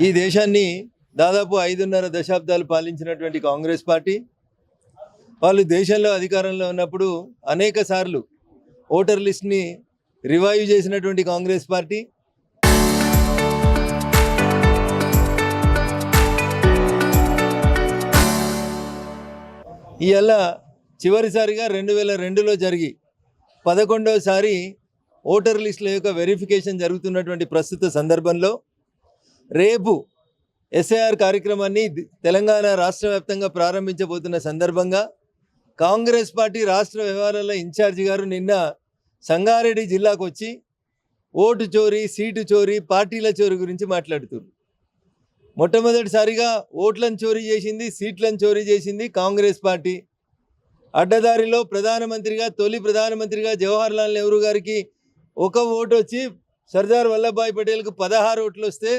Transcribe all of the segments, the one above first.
ఈ దేశాన్ని దాదాపు 5.5 దశాబ్దాలు పాలించినటువంటి కాంగ్రెస్ పార్టీ వాళ్ళు దేశంలో అధికారంలో ఉన్నప్పుడు అనేక సార్లు ఓటర్ లిస్ట్ని రివైవ్ చేసినటువంటి కాంగ్రెస్ పార్టీ ఇవాళ చివరిసారిగా 2002లో జరిగి 11వసారి ఓటర్ లిస్టుల యొక్క వెరిఫికేషన్ జరుగుతున్నటువంటి ప్రస్తుత సందర్భంలో రేపు ఎస్ఐఆర్ కార్యక్రమాన్ని తెలంగాణ రాష్ట్ర వ్యాప్తంగా ప్రారంభించబోతున్న సందర్భంగా కాంగ్రెస్ పార్టీ రాష్ట్ర వ్యవహారాల ఇన్ఛార్జి గారు నిన్న సంగారెడ్డి జిల్లాకు వచ్చి ఓటు చోరీ, సీటు చోరీ, పార్టీల చోరీ గురించి మాట్లాడుతున్నారు. మొట్టమొదటిసారిగా ఓట్లను చోరీ చేసింది, సీట్లను చోరీ చేసింది కాంగ్రెస్ పార్టీ. అడ్డదారిలో తొలి ప్రధానమంత్రిగా జవహర్లాల్ నెహ్రూ గారికి ఒక ఓటు వచ్చి సర్దార్ వల్లభాయ్ పటేల్కు 16 ఓట్లు వస్తే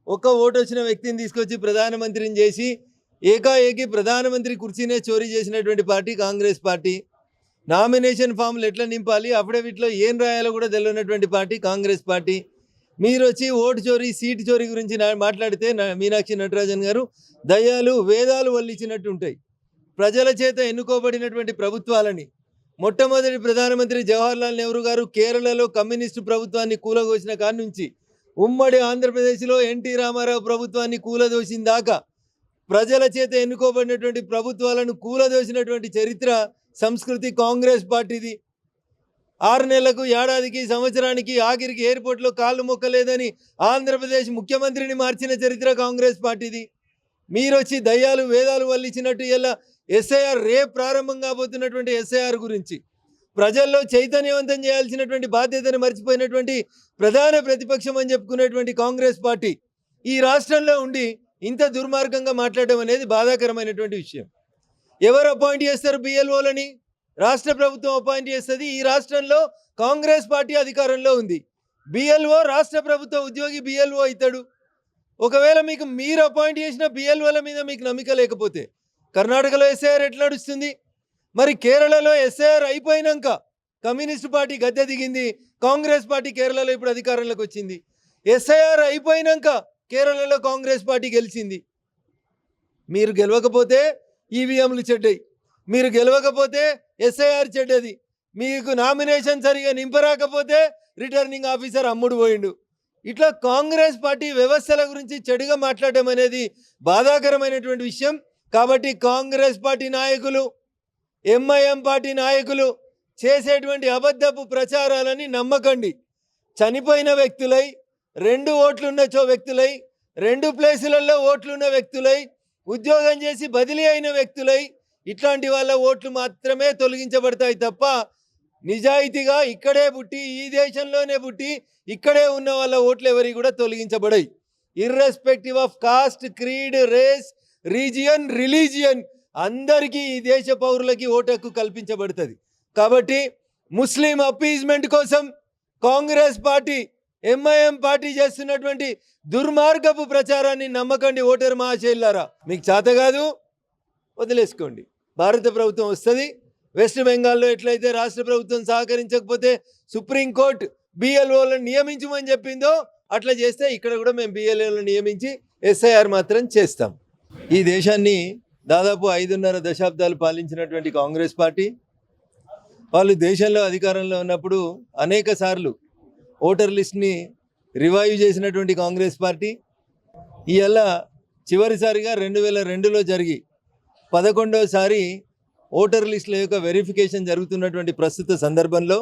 ఒక ఓటు వచ్చిన వ్యక్తిని తీసుకొచ్చి ప్రధానమంత్రిని చేసి ఏకాఏకి ప్రధానమంత్రి కుర్చీనే చోరీ చేసినటువంటి పార్టీ కాంగ్రెస్ పార్టీ. నామినేషన్ ఫామ్లు ఎట్లా నింపాలి, అఫిడవిట్లో ఏం రాయాలో కూడా తెలియనటువంటి పార్టీ కాంగ్రెస్ పార్టీ. మీరు వచ్చి ఓటు చోరీ, సీటు చోరీ గురించి మాట్లాడితే మీనాక్షి నటరాజన్ గారు దయ్యాలు వేదాలు వల్లించినట్టు ఉంటాయి. ప్రజల చేత ఎన్నుకోబడినటువంటి ప్రభుత్వాలని మొట్టమొదటి ప్రధానమంత్రి జవహర్లాల్ నెహ్రూ గారు కేరళలో కమ్యూనిస్టు ప్రభుత్వాన్ని కూలదోసిన కాడి నుంచి ఉమ్మడి ఆంధ్రప్రదేశ్లో ఎన్టీ రామారావు ప్రభుత్వాన్ని కూలదోసిన దాకా ప్రజల చేత ఎన్నుకోబడినటువంటి ప్రభుత్వాలను కూలదోసినటువంటి చరిత్ర, సంస్కృతి కాంగ్రెస్ పార్టీది. 6 నెలలకు, ఏడాదికి, సంవత్సరానికి ఆఖరికి ఎయిర్పోర్ట్లో కాళ్ళు మొక్కలేదని ఆంధ్రప్రదేశ్ ముఖ్యమంత్రిని మార్చిన చరిత్ర కాంగ్రెస్ పార్టీది. మీరొచ్చి దయ్యాలు వేదాలు వల్లించినట్టు ఇలా ఎస్ఐఆర్ రేపు ప్రారంభం కాబోతున్నటువంటి ఎస్ఐఆర్ గురించి ప్రజల్లో చైతన్యవంతం చేయాల్సినటువంటి బాధ్యతను మర్చిపోయినటువంటి ప్రధాన ప్రతిపక్షం అని చెప్పుకునేటువంటి కాంగ్రెస్ పార్టీ ఈ రాష్ట్రంలో ఉండి ఇంత దుర్మార్గంగా మాట్లాడడం అనేది బాధాకరమైనటువంటి విషయం. ఎవరు అపాయింట్ చేస్తారు బిఎల్ఓలని? రాష్ట్ర ప్రభుత్వం అపాయింట్ చేస్తుంది. ఈ రాష్ట్రంలో కాంగ్రెస్ పార్టీ అధికారంలో ఉంది. బిఎల్ఓ రాష్ట్ర ప్రభుత్వ ఉద్యోగి బిఎల్ఓ అవుతాడు. ఒకవేళ మీరు అపాయింట్ చేసిన బిఎల్ఓల మీద మీకు నమ్మకం లేకపోతే కర్ణాటకలో ఎస్ఐఆర్ ఎట్లా నడుస్తుంది? మరి కేరళలో ఎస్ఐఆర్ అయిపోయినాక కమ్యూనిస్ట్ పార్టీ గద్దె దిగింది, కాంగ్రెస్ పార్టీ కేరళలో ఇప్పుడు అధికారంలోకి వచ్చింది. ఎస్ఐఆర్ అయిపోయినాక కేరళలో కాంగ్రెస్ పార్టీ గెలిచింది. మీరు గెలవకపోతే ఈవీఎంలు చెడ్డాయి, మీరు గెలవకపోతే ఎస్ఐఆర్ చెడ్డది, మీకు నామినేషన్ సరిగా నింపరాకపోతే రిటర్నింగ్ ఆఫీసర్ అమ్ముడు పోయిండు. ఇట్లా కాంగ్రెస్ పార్టీ వ్యవస్థల గురించి చెడుగా మాట్లాడడం అనేది బాధాకరమైనటువంటి విషయం. కాబట్టి కాంగ్రెస్ పార్టీ నాయకులు, ఎంఐఎం పార్టీ నాయకులు చేసేటువంటి అబద్ధపు ప్రచారాలని నమ్మకండి. చనిపోయిన వ్యక్తులై, 2 ఓట్లున్న వ్యక్తులై, 2 ప్లేసులలో ఓట్లున్న వ్యక్తులై, ఉద్యోగం చేసి బదిలీ అయిన వ్యక్తులై, ఇట్లాంటి వాళ్ళ ఓట్లు మాత్రమే తొలగించబడతాయి తప్ప నిజాయితీగా ఇక్కడే పుట్టి, ఈ దేశంలోనే పుట్టి, ఇక్కడే ఉన్న వాళ్ళ ఓట్లు ఎవరి కూడా తొలగించబడాయి. Irrespective of caste, creed, race, region, religion అందరికీ ఈ దేశ పౌరులకి ఓటు హక్కు కల్పించబడుతుంది. కాబట్టి ముస్లిం అపీజ్మెంట్ కోసం కాంగ్రెస్ పార్టీ, ఎంఐఎం పార్టీ చేస్తున్నటువంటి దుర్మార్గపు ప్రచారాన్ని నమ్మకండి. ఓటరు మహాశయులారా, మీకు చేత కాదు వదిలేసుకోండి. భారత ప్రభుత్వం వస్తుంది. వెస్ట్ బెంగాల్లో ఎట్లయితే రాష్ట్ర ప్రభుత్వం సహకరించకపోతే సుప్రీంకోర్టు బిఎల్ఓలను నియమించమని చెప్పిందో అట్లా చేస్తే ఇక్కడ కూడా మేము బిఎల్ఓలను నియమించి ఎస్ఐఆర్ మాత్రం చేస్తాం. ఈ దేశాన్ని దాదాపు 5.5 దశాబ్దాలు పాలించినటువంటి కాంగ్రెస్ పార్టీ వాళ్ళు దేశంలో అధికారంలో ఉన్నప్పుడు అనేక సార్లు ఓటర్ లిస్ట్ని రివైవ్ చేసినటువంటి కాంగ్రెస్ పార్టీ ఇవాళ చివరిసారిగా 2002లో జరిగి 11వసారి ఓటర్ లిస్టుల యొక్క వెరిఫికేషన్ జరుగుతున్నటువంటి ప్రస్తుత సందర్భంలో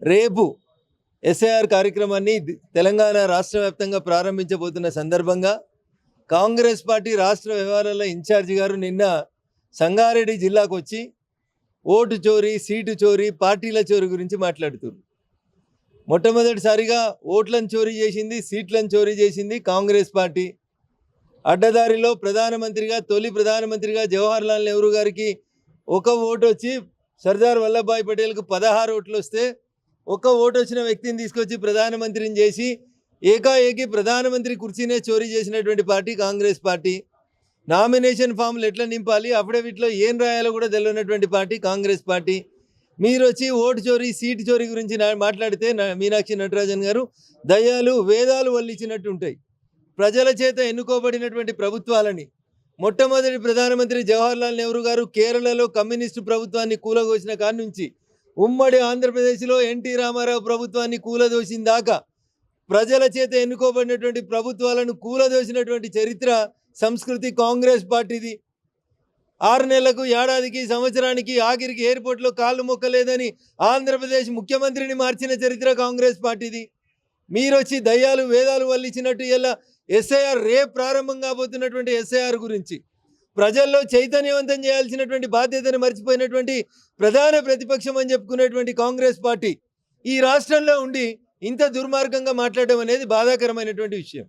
రేపు ఎస్ఐఆర్ కార్యక్రమాన్ని తెలంగాణ రాష్ట్ర వ్యాప్తంగా ప్రారంభించబోతున్న సందర్భంగా కాంగ్రెస్ పార్టీ రాష్ట్ర వ్యవహారాల ఇన్ఛార్జి గారు నిన్న సంగారెడ్డి జిల్లాకు వచ్చి ఓటు చోరీ, సీటు చోరీ, పార్టీల చోరీ గురించి మాట్లాడుతున్నారు. మొట్టమొదటిసారిగా ఓట్లను చోరీ చేసింది, సీట్లను చోరీ చేసింది కాంగ్రెస్ పార్టీ. అడ్డదారిలో తొలి ప్రధానమంత్రిగా జవహర్లాల్ నెహ్రూ గారికి ఒక ఓటు వచ్చి సర్దార్ వల్లభాయ్ పటేల్కు 16 ఓట్లు వస్తే ఒక ఓటు వచ్చిన వ్యక్తిని తీసుకొచ్చి ప్రధానమంత్రిని చేసి ఏకాఏకి ప్రధానమంత్రి కుర్చీనే చోరీ చేసినటువంటి పార్టీ కాంగ్రెస్ పార్టీ. నామినేషన్ ఫామ్లు ఎట్లా నింపాలి, అఫిడవిట్లో ఏం రాయాలో కూడా తెలియనటువంటి పార్టీ కాంగ్రెస్ పార్టీ. మీరు వచ్చి ఓటు చోరీ, సీటు చోరీ గురించి మాట్లాడితే మీనాక్షి నటరాజన్ గారు దయ్యాలు వేదాలు వల్లించినట్టు ఉంటాయి. ప్రజల చేత ఎన్నుకోబడినటువంటి ప్రభుత్వాలని మొట్టమొదటి ప్రధానమంత్రి జవహర్లాల్ నెహ్రూ గారు కేరళలో కమ్యూనిస్టు ప్రభుత్వాన్ని కూలదోసిన కాడి నుంచి ఉమ్మడి ఆంధ్రప్రదేశ్లో ఎన్టీ రామారావు ప్రభుత్వాన్ని కూలదోసిన దాకా ప్రజల చేత ఎన్నుకోబడినటువంటి ప్రభుత్వాలను కూలదోసినటువంటి చరిత్ర సంస్కృతి కాంగ్రెస్ పార్టీది. 6 నెలలకు ఏడాదికి సంవత్సరానికి ఆఖరికి ఎయిర్పోర్ట్లో కాళ్ళు మొక్కలేదని ఆంధ్రప్రదేశ్ ముఖ్యమంత్రిని మార్చిన చరిత్ర కాంగ్రెస్ పార్టీది. మీరొచ్చి దయ్యాలు వేదాలు వల్లించినట్టు ఇలా ఎస్ఐఆర్ రేపు ప్రారంభం కాబోతున్నటువంటి ఎస్ఐఆర్ గురించి ప్రజల్లో చైతన్యవంతం చేయాల్సినటువంటి బాధ్యతను మర్చిపోయినటువంటి ప్రధాన ప్రతిపక్షం అని చెప్పుకునేటువంటి కాంగ్రెస్ పార్టీ ఈ రాష్ట్రంలో ఉండి ఇంత దుర్మార్గంగా మాట్లాడడం అనేది బాధాకరమైనటువంటి విషయం.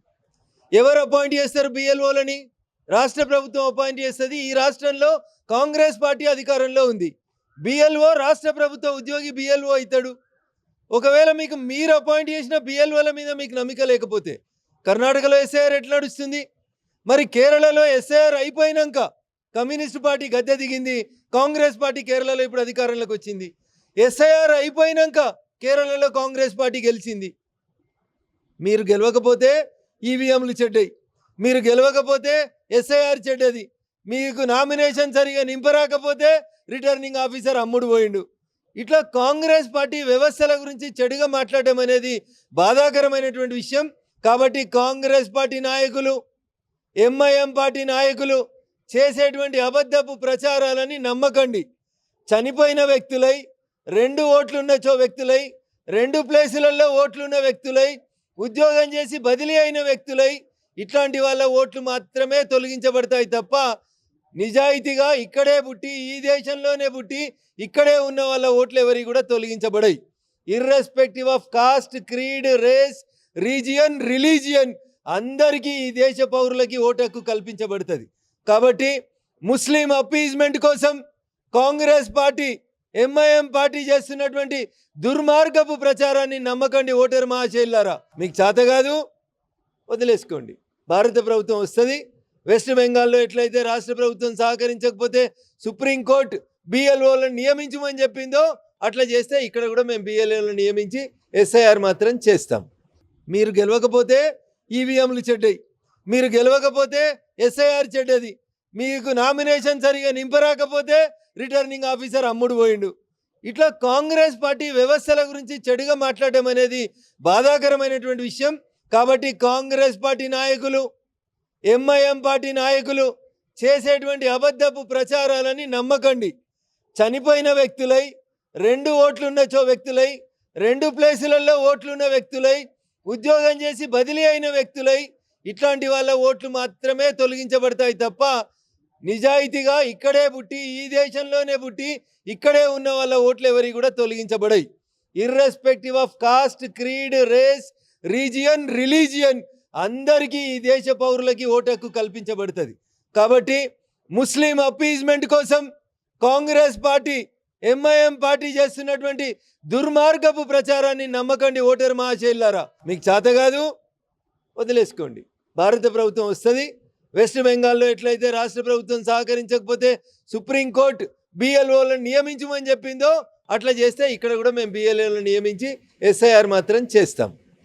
ఎవరు అపాయింట్ చేస్తారు బిఎల్ఓలని? రాష్ట్ర ప్రభుత్వం అపాయింట్ చేస్తుంది. ఈ రాష్ట్రంలో కాంగ్రెస్ పార్టీ అధికారంలో ఉంది. బిఎల్ఓ రాష్ట్ర ప్రభుత్వ ఉద్యోగి బిఎల్ఓ అవుతాడు. ఒకవేళ మీకు మీరు అపాయింట్ చేసిన బిఎల్ఓల మీద మీకు నమ్మకం లేకపోతే కర్ణాటకలో ఎస్ఐఆర్ ఎట్లా నడుస్తుంది? మరి కేరళలో ఎస్ఐఆర్ అయిపోయినాక కమ్యూనిస్ట్ పార్టీ గద్దె దిగింది, కాంగ్రెస్ పార్టీ కేరళలో ఇప్పుడు అధికారంలోకి వచ్చింది. ఎస్ఐఆర్ అయిపోయినాక కేరళలో కాంగ్రెస్ పార్టీ గెలిచింది. మీరు గెలవకపోతే ఈవీఎంలు చెడ్డాయి, మీరు గెలవకపోతే ఎస్ఐఆర్ చెడ్డది, మీకు నామినేషన్ సరిగా నింపరాకపోతే రిటర్నింగ్ ఆఫీసర్ అమ్ముడు పోయిండు. ఇట్లా కాంగ్రెస్ పార్టీ వ్యవస్థల గురించి చెడుగా మాట్లాడడం అనేది బాధాకరమైనటువంటి విషయం. కాబట్టి కాంగ్రెస్ పార్టీ నాయకులు, ఎంఐఎం పార్టీ నాయకులు చేసేటువంటి అబద్ధపు ప్రచారాలని నమ్మకండి. చనిపోయిన వ్యక్తులై, 2 ఓట్లున్న వ్యక్తులై, 2 ప్లేసులలో ఓట్లున్న వ్యక్తులై, ఉద్యోగం చేసి బదిలీ అయిన వ్యక్తులై, ఇట్లాంటి వాళ్ళ ఓట్లు మాత్రమే తొలగించబడతాయి తప్ప నిజాయితీగా ఇక్కడే పుట్టి ఈ దేశంలోనే పుట్టి ఇక్కడే ఉన్న వాళ్ళ ఓట్లు ఎవరికి కూడా తొలగించబడాయి. Irrespective of caste, creed, race, region, religion అందరికీ ఈ దేశ పౌరులకి ఓటు హక్కు కల్పించబడుతుంది. కాబట్టి ముస్లిం అపీజ్మెంట్ కోసం కాంగ్రెస్ పార్టీ, ఎంఐఎం పార్టీ చేస్తున్నటువంటి దుర్మార్గపు ప్రచారాన్ని నమ్మకండి. ఓటరు మహాశైలారా, మీకు చేత కాదు వదిలేసుకోండి. భారత ప్రభుత్వం వస్తుంది. వెస్ట్ బెంగాల్లో ఎట్లయితే రాష్ట్ర ప్రభుత్వం సహకరించకపోతే సుప్రీంకోర్టు బిఎల్ఓలను నియమించమని చెప్పిందో అట్లా చేస్తే ఇక్కడ కూడా మేము బిఎల్ఓలను నియమించి ఎస్ఐఆర్ మాత్రం చేస్తాం. మీరు గెలవకపోతే ఈవీఎంలు చెడ్డాయి, మీరు గెలవకపోతే ఎస్ఐఆర్ చెడ్డది, మీకు నామినేషన్ సరిగా నింపరాకపోతే రిటర్నింగ్ ఆఫీసర్ అమ్ముడు పోయిండు. ఇట్లా కాంగ్రెస్ పార్టీ వ్యవస్థల గురించి చెడుగా మాట్లాడడం అనేది బాధాకరమైనటువంటి విషయం. కాబట్టి కాంగ్రెస్ పార్టీ నాయకులు, ఎంఐఎం పార్టీ నాయకులు చేసేటువంటి అబద్ధపు ప్రచారాలని నమ్మకండి. చనిపోయిన వ్యక్తులై, 2 ఓట్లున్న వ్యక్తులై, 2 ప్లేసులలో ఓట్లున్న వ్యక్తులై, ఉద్యోగం చేసి బదిలీ అయిన వ్యక్తులై, ఇట్లాంటి వాళ్ళ ఓట్లు మాత్రమే తొలగించబడతాయి తప్ప నిజాయితీగా ఇక్కడే పుట్టి ఈ దేశంలోనే పుట్టి ఇక్కడే ఉన్న వాళ్ళ ఓట్లు ఎవరికి కూడా తొలగించబడాయి. Irrespective of caste, creed, race, region, religion అందరికీ ఈ దేశ పౌరులకి ఓటు హక్కు కల్పించబడుతుంది. కాబట్టి ముస్లిం అపీజ్మెంట్ కోసం కాంగ్రెస్ పార్టీ, ఎంఐఎం పార్టీ చేస్తున్నటువంటి దుర్మార్గపు ప్రచారాన్ని నమ్మకండి. ఓటరు మహాశైలారా, మీకు చేత కాదు వదిలేసుకోండి. భారత ప్రభుత్వం వస్తుంది. వెస్ట్ బెంగాల్లో ఎట్లయితే రాష్ట్ర ప్రభుత్వం సహకరించకపోతే సుప్రీంకోర్టు బిఎల్ఓలను నియమించమని చెప్పిందో అట్లా చేస్తే ఇక్కడ కూడా మేము బిఎల్ఓలను నియమించి ఎస్ఐఆర్ మాత్రం చేస్తాం.